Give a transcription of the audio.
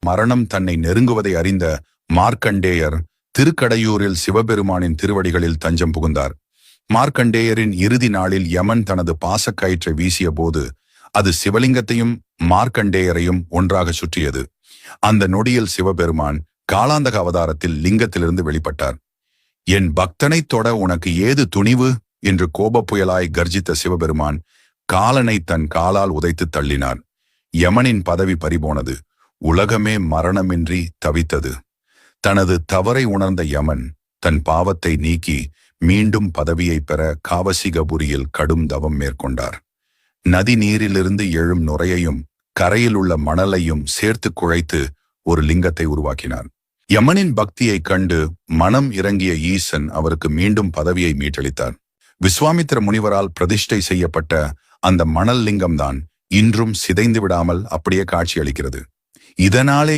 மரணம் தன்னை நெருங்குவதை அறிந்த மார்க்கண்டேயர் திருக்கடையூரில் சிவபெருமானின் திருவடிகளில் தஞ்சம் புகுந்தார். மார்க்கண்டேயரின் இறுதி நாளில் யமன் தனது பாசக்கயிற்றை வீசிய போது அது சிவலிங்கத்தையும் மார்க்கண்டேயரையும் ஒன்றாக சுற்றியது. அந்த நொடியில் சிவபெருமான் காலாந்தக அவதாரத்தில் லிங்கத்திலிருந்து வெளிப்பட்டார். என் பக்தனை தொட உனக்கு ஏது துணிவு என்று கோபப் புயலாய் கர்ஜித்த சிவபெருமான் காலனை தன் காலால் உதைத்து தள்ளினார். யமனின் பதவி பறிபோனது. உலகமே மரணமின்றி தவித்தது. தனது தவறை உணர்ந்த யமன் தன் பாவத்தை நீக்கி மீண்டும் பதவியை பெற காவசிகபுரியில் கடும் தவம் மேற்கொண்டார். நதி நீரிலிருந்து எழும் நுரையையும் கரையில் உள்ள மணலையும் சேர்த்து குழைத்து ஒரு லிங்கத்தை உருவாக்கினார். யமனின் பக்தியை கண்டு மனம் இறங்கிய ஈசன் அவருக்கு மீண்டும் பதவியை மீட்டளித்தார். விஸ்வாமித்திர முனிவரால் பிரதிஷ்டை செய்யப்பட்ட அந்த மணல் லிங்கம்தான் இன்றும் சிதைந்து விடாமல் அப்படியே காட்சியளிக்கிறது. இதனாலே